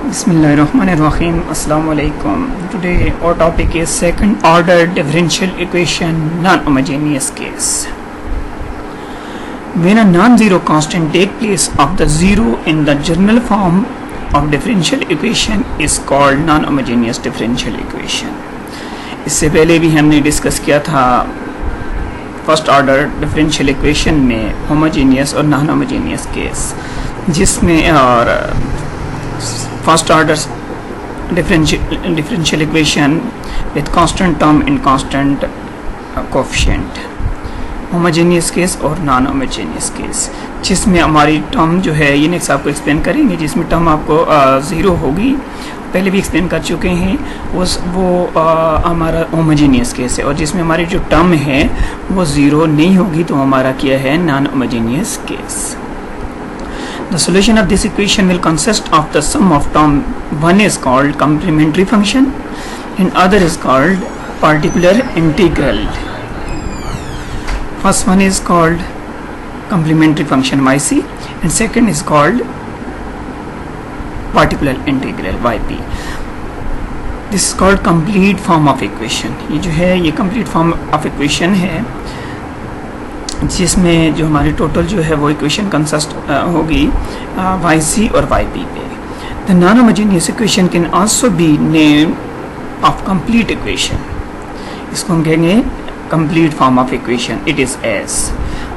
Bismillahirrahmanirrahim. Assalamu alaikum. Today our topic is second order differential equation non-homogeneous case. When a non-zero constant take place of the zero in the general form of differential equation is called non-homogeneous differential equation. इससे पहले भी हमने discuss किया था first order differential equation में homogeneous और non homogeneous case, जिसमें और first order differential equation with constant term and constant coefficient, homogeneous case और non homogeneous case, जिसमें हमारी टर्म जो है ये नेक्स्ट आपको एक्सप्लेन करेंगे, जिसमें टर्म आपको ज़ीरो होगी, पहले भी एक्सप्लेन कर चुके हैं वो हमारा होमोजेनियस केस है, और जिसमें हमारी जो टर्म है वो ज़ीरो नहीं होगी तो हमारा क्या है non homogeneous case. The solution of this equation will consist of the sum of term. One is called complementary function and other is called particular integral. First one is called complementary function yc and second is called particular integral yp. This is called complete form of equation. ये जो है ये complete form of equation है, जिसमें जो हमारी total जो है वो इक्वेशन कंसिस्ट होगी वाई सी और वाई पी पे. The non homogeneous equation can also be name of complete equation. इसको हम कहेंगे complete form of equation. It is as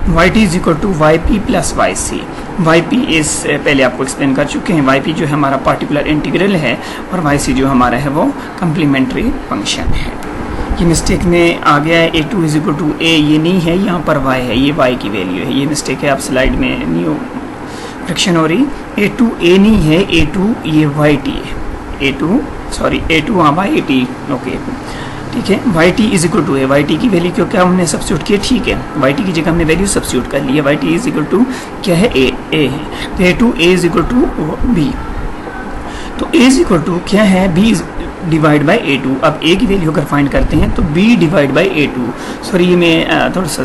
Y T is equal to Y P plus Y C. Y P इस पहले आपको explain कर चुके हैं. Y P जो है हमारा पार्टिकुलर इंटीग्रल है और वाई सी जो हमारा है वो कम्प्लीमेंट्री फंक्शन है. ये मिस्टेक में आ गया है A two is equal to ए, ये नहीं है, यहाँ पर वाई है, ये वाई की वैल्यू है. ये मिस्टेक है, आप स्लाइड में न्यू फ्रिक्शन हो रही. ए टू ए नहीं है, ए टू ये वाई टी है. ए टू हाँ वाई टी ओके ठीक है. Y T is equal to A. Y T की वैल्यू क्योंकि हमने सब्स्टिट्यूट किया, ठीक है, वाई टी की जगह हमने वैल्यू सब्स्टिट्यूट कर ली है. Y T is equal to क्या है ए है, तो a two a is equal to B. तो ए इज इक्वल टू क्या है B divide by A two. अब ए की वैल्यू अगर फाइंड करते हैं तो b divide by A two. Sorry ये मैं थोड़ा सा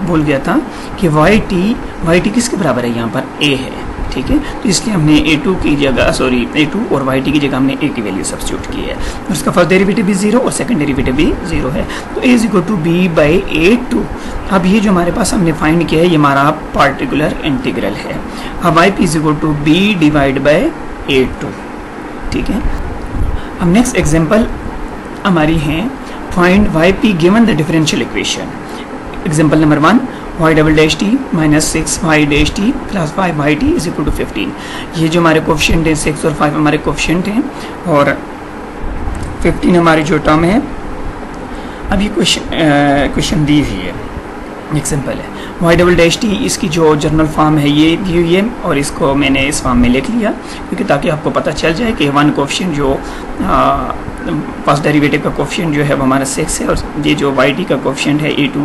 भूल गया था कि वाई टी किसके बराबर है, यहाँ पर ए है, ठीक है. तो इसलिए हमने ए टू की जगह ए टू और वाई टी की जगह हमने ए की वैल्यू सब्स्टिट्यूट की है. उसका फर्स्ट डेरिवेटिव भी जीरो और सेकंड डेरिवेटिव भी जीरो है. तो a is equal to B by A two. अब ये जो हमारे पास हमने फाइंड किया है ये हमारा पार्टिकुलर इंटीग्रल है. अब Y P is equal to B divide by A two, ठीक है. अब नेक्स्ट एग्जांपल हमारी है find Y P given the differential equation. Example number 1 Y double dash T minus 6 Y dash T plus 5 Y T is equal to 15. ये जो हमारे coefficient हैं 6 और 5 हमारे कोफिशिएंट हैं और 15 हमारी जो टर्म है. अब ये क्वेश्चन दी हुई है, एग्जांपल है वाई डबल डैश टी. इसकी जो जनरल फॉर्म है ये दी हुई है और इसको मैंने इस फॉर्म में लिख लिया क्योंकि ताकि आपको पता चल जाए कि वन कोफिशिएंट जो फर्स्ट डेरिवेटिव का कोफिशिएंट जो है वो हमारा 6 है और ये जो वाई टी का कोफिशिएंट है ए टू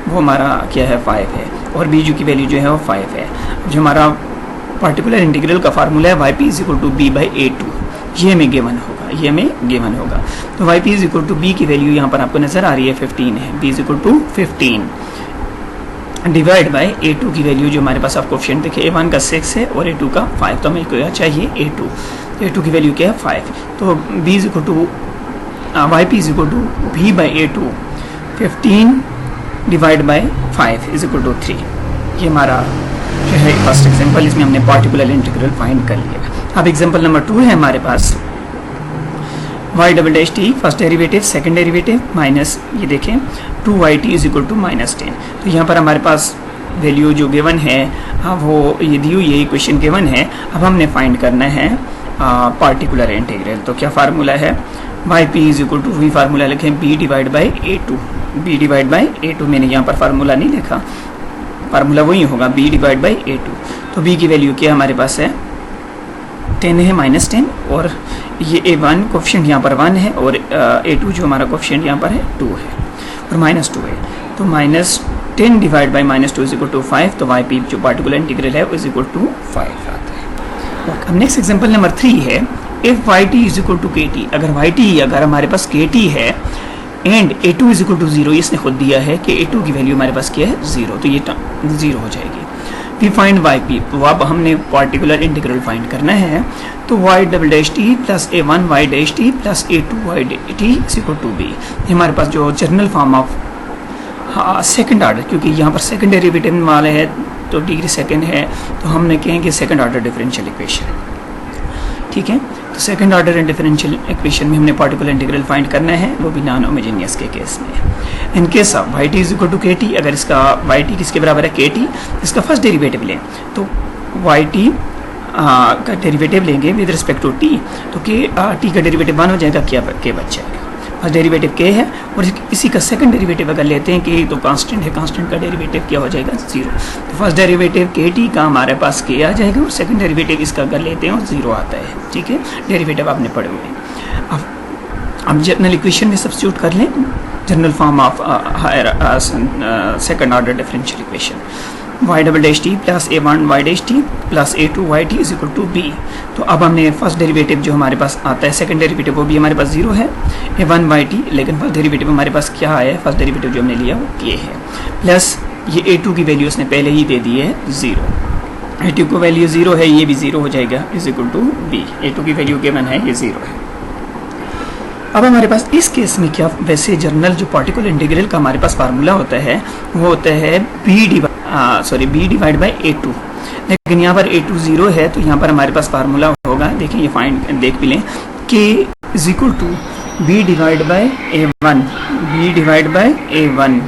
वो हमारा क्या है 5 है और बी जो की वैल्यू जो है वो 5 है. जो हमारा पार्टिकुलर इंटीग्रल का फार्मूला है Y P is equal to B by A two, ये हमें गिवन होगा. तो Y P is equal to B की वैल्यू यहाँ पर आपको नजर आ रही है 15 है. B is equal to 15 divide by A two की वैल्यू जो हमारे पास आप कोफिशिएंट देखें ए वन का 6 है और ए टू का 5, तो हमें क्या चाहिए ए टू की वैल्यू क्या है 5. तो B is equal to Y P is equal to B by A two 15 divide by 5 is equal to 3. ये हमारा जो है फर्स्ट एग्जाम्पल, इसमें हमने पार्टिकुलर इंटीग्रल फाइंड कर लिया. अब एग्जाम्पल नंबर 2 है हमारे पास y double dash t first derivative second derivative minus ये देखें 2 y T is equal to minus 10. तो यहाँ पर हमारे पास वैल्यू जो गिवन है वो ये दी हुई ये इक्वेशन गिवन है. अब हमने फाइंड करना है पार्टिकुलर इंटीग्रल. तो क्या फार्मूला है Y P is equal to v formula लिखें b divide by A two. B divide by A two मैंने यहाँ पर फार्मूला नहीं लिखा, फार्मूला वही होगा b divide by A two. तो बी की वैल्यू क्या हमारे पास है 10 है माइनस 10 और ये ए वन कोफिशिएंट यहाँ पर 1 है और ए टू जो हमारा कोफिशिएंट यहाँ पर है 2 है और माइनस 2 है. तो minus 10 divide by minus 2 is equal to 5. तो वाई पी जो पार्टिकुलर इंटीग्रल है इज इक्वल टू 5 आता है. अब नेक्स्ट एग्जांपल नंबर 3 है if Y T is equal to K T. अगर हमारे पास के टी है and A two is equal to 0, इसने खुद दिया है कि ए टू की वैल्यू हमारे पास क्या है 0, तो ये 0 हो जाएगी. वी फाइंड वाई पी, तो अब हमने पार्टिकुलर इंटीग्रल फाइंड करना है। तो Y double dash T plus A one Y dash T plus A two Y T equal to B, हमारे पास जो general form of second order, क्योंकि यहाँ पर सेकंड डेरिवेटिव वाले है तो डिग्री सेकंड है, तो हमने कहेंगे सेकंड ऑर्डर डिफरेंशियल इक्वेशन। ठीक है, तो सेकंड ऑर्डर डिफरेंशियल इक्वेशन में हमने पार्टिकुलर इंटीग्रल फाइंड करना है, वो भी नॉन होमोजेनियस के केस में। In case of Y T is equal to K T, अगर इसका वाई टी किसके बराबर है, के टी, इसका फर्स्ट डेरिवेटिव लें तो वाई टी का डेरिवेटिव लेंगे विद रिस्पेक्ट टू टी, तो के टी का डेरिवेटिव 1 हो जाएगा, क्या के बच जाएगा। फर्स्ट डेरिवेटिव के है और इसी का सेकंड डेरिवेटिव अगर लेते हैं कि तो कांस्टेंट है, कांस्टेंट का डेरिवेटिव क्या हो जाएगा, 0। तो फर्स्ट डेरिवेटिव के टी का हमारे पास के आ जाएगा और सेकंड डेरिवेटिव इसका अगर लेते हैं और 0 आता है। ठीक है, डेरिवेटिव आपने पढ़े हुए हैं। अब जनरल इक्वेशन में सब्स्टिट्यूट कर लें, general form of second order differential equation, Y double dash T plus A one Y dash T plus A two Y T is equal to B. तो अब हमने फर्स्ट डेरिवेटिव जो हमारे पास आता है, सेकंड डेरिवेटिव वो भी हमारे पास 0 है, ए वन वाई टी, लेकिन फर्स्ट डेरिवेटिव हमारे पास क्या है, फर्स्ट डेरिवेटिव जो हमने लिया वो के है, प्लस ये ए टू की वैल्यू उसने पहले ही दे दी है 0, ए टू की वैल्यू 0 है, ये भी 0 हो जाएगा, is equal to B, A two की वैल्यू गिवन है, ये 0 है। अब हमारे पास इस केस में क्या, वैसे जनरल जो पार्टिकुलर इंटीग्रल का हमारे पास फार्मूला होता है वो होता है B divide by A two, लेकिन यहाँ पर ए टू 0 है, तो यहाँ पर हमारे पास फार्मूला होगा, देखिए ये फाइंड देख भी लें, K is equal to B divide by A one, B divide by A one